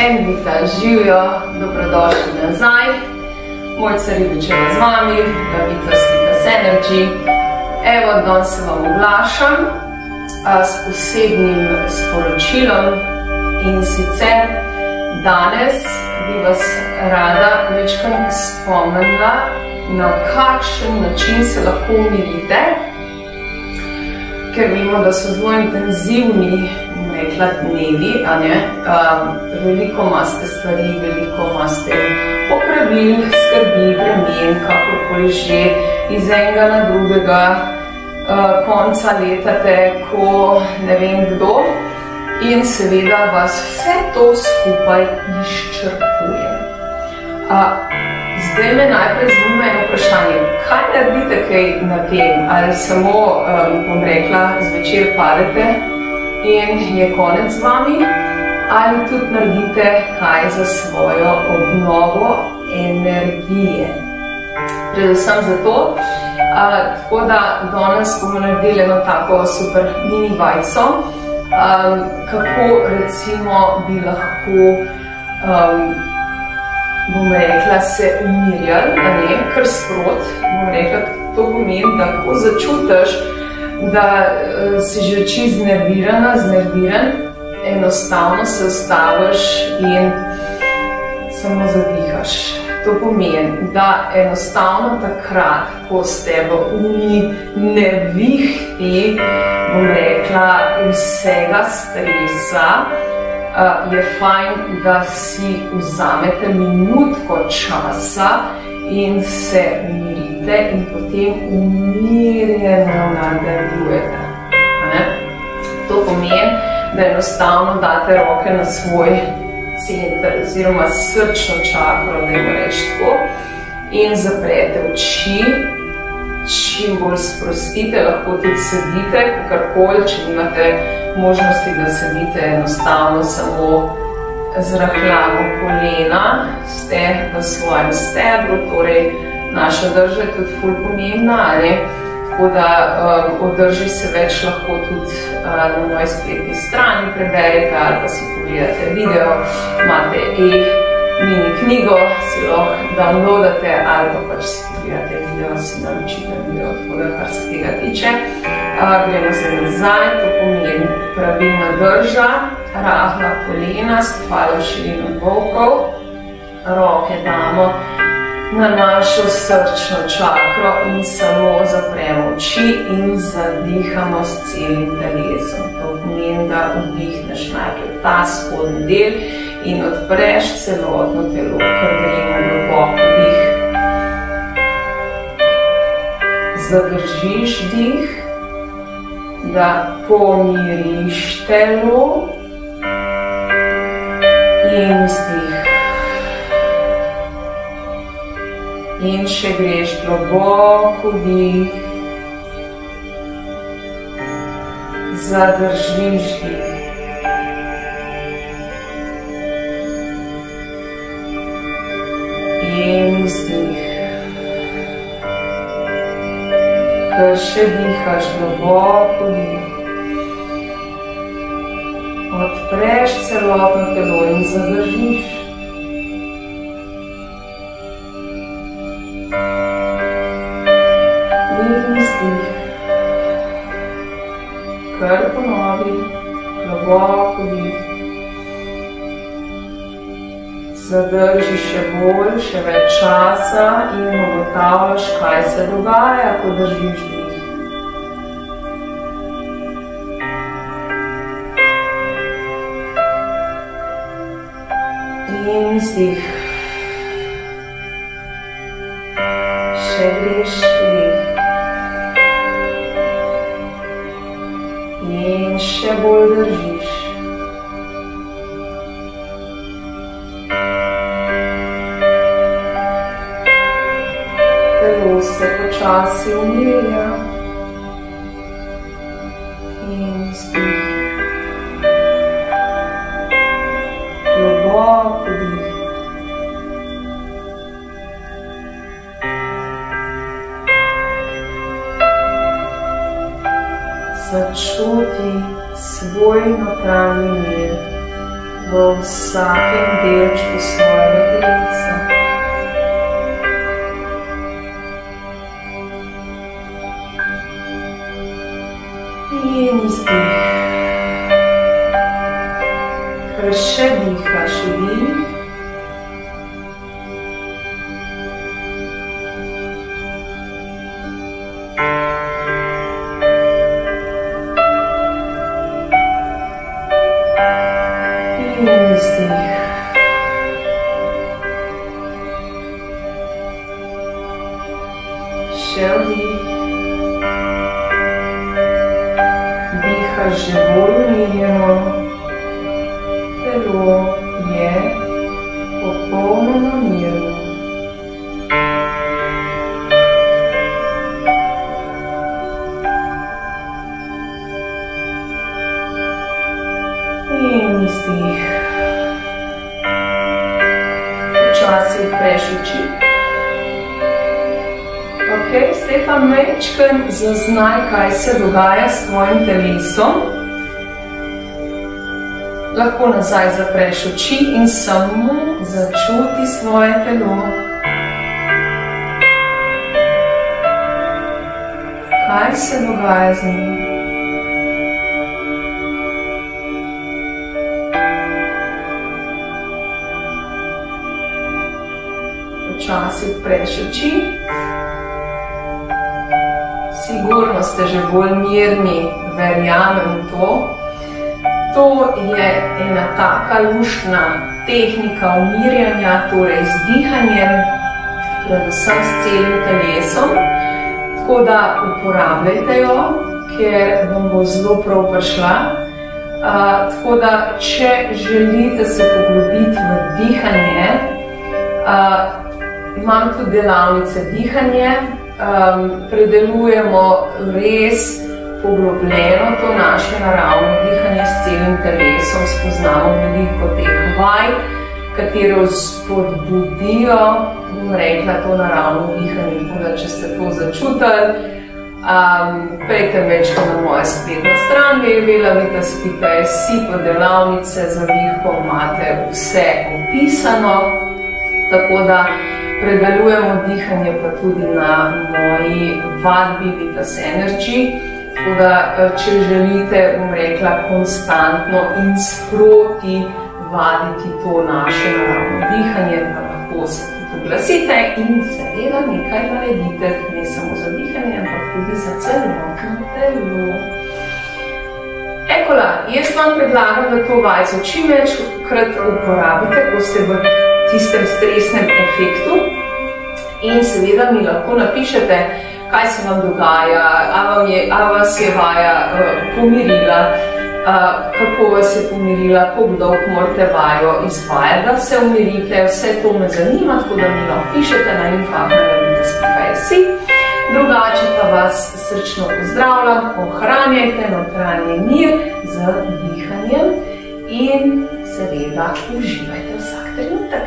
En vital živijo, dobrodošli nazaj. Mojca Ribičeva z vami, Vitas Energy. Evo, danes se vam oglašam s posebnim sporočilom in sicer danes bi vas rada večkrat spomnila, na kakšen način se lahko umirite, ker vemo, da so zelo intenzivni dnevi, veliko imate stvari, veliko imate popravil, skrbi, bremen, kakorkoli že, iz enega na drugega, konca letate, ko ne vem kdo, in seveda vas vse to skupaj izčrpuje. Zdaj me najprej zanima eno vprašanje, kaj naredite kaj na tem, ali samo, bom rekla, zvečer padete in je konec z vami, ali tudi naredite kaj za svojo obnovo energije. Predvsem zato, tako da danes bomo naredili eno tako super mini vajco, kako recimo bi lahko, bom rekla, se umirjali, kar sprot, bom rekla, to pomeni, da ko začutiš, da si že čisto znerviran, enostavno se ustaviš in samo zadihaš. To pomeni, da enostavno takrat, ko ste v nevihti, bom rekla, vsega stresa, je fajn, da si vzamete minutko časa in se umirite in potem umirjeno nadaljujete. To pomeni, da enostavno date roke na svoj center oziroma srčno čakro, da jim reči tako, in zaprete oči, čim bolj sprostite, lahko tudi sedite, kakorkoli, če nimate možnosti, da sedite enostavno samo zrahljamo kolena, ste v svojem stebru, torej naša drža je tudi ful pomembna, tako da o drži se več lahko tudi na moji spletni strani preberete ali pa si pogledate video, imate mini knjigo, si lahko downloadate ali pa pač si pogledate video, si naročite video, tako da kar se tega tiče. Gremo zdaj nazaj, to pomeni pravilna drža, rahla kolena, stopala v širino bokov, roke damo na našo srčno čakro in samo zapremo oči in zadihamo s celim telesom. To pomeni, da vdihneš najprej ta spodnji del in odpreš celotno telo, ker gremo globok dih. Zadržiš dih, da pomiriš telo in vzdih. In še greš globoko dih, zadržiš dih. In vzdih. Ker še dihaš globoko dih, odpreš celotno telo in zadržiš. Kar ponovi, globoko dih. Zadrži še bolj, še več časa in ugotavljaš, kaj se dogaja, ko držiš dih. In vzdih. Še greš dih. In še bolj držiš. Telo se počasi umirja. In vzdih. Globoko dih. Začuti svoj notranji mir v vsakem delčku svojega telesa. In izdih. Kar še dihaš, vdih. Še vdih. Dihaš že bolj umirjeno. Telo je popolnoma mirno. In izdih. Počasi odpreš oči. Ok, zdaj pa majčkeno zaznaj, kaj se dogaja s tvojim telesom. Lahko nazaj zapreš oči in samo začuti svoje telo. Kaj se dogaja z njim? Počasi odpreš oči. Sigurno ste že bolj mirni, verjamem to. To je ena taka luštna tehnika umirjanja, torej z dihanjem, predvsem s celim telesom. Tako da uporabljajte jo, ker vam bo zelo prav prišla. Tako da, če želite se poglobiti v dihanje, imam tudi delavnice dihanje. Predelujemo res poglobljeno to naše naravno dihanje s celim telesom, spoznamo veliko teh vaj, katere spodbudijo, bom rekla, to naravno dihanje. Tako da, če ste to začutili, pejte večko na mojo spletno stran www.lavitas.si, po delavnice za dihko imate vse opisano, tako da predelujemo dihanje pa tudi na moji vadbi Vitas Energy. Tako da, če želite, bom rekla, konstantno in sproti vaditi to naše naravno dihanje, pa lahko se tudi oglasite in seveda nekaj naredite, ne samo za dihanje, ampak tudi za celotno telo. Ekola, jaz vam predlagam, da to vajco čim večkrat uporabite, ko ste v tistem stresnem efektu, in seveda mi lahko napišete, kaj se vam dogaja, a vas je vaja pomirila, kako vas je pomirila, koliko dolgo morate vajo izvajati, da se umirite. Vse to me zanima, tako da mi lahko pišete na info@lavitas.si. Drugače pa vas srčno pozdravljam, ohranjajte notranji mir z dihanjem in seveda uživajte vsak trenutek.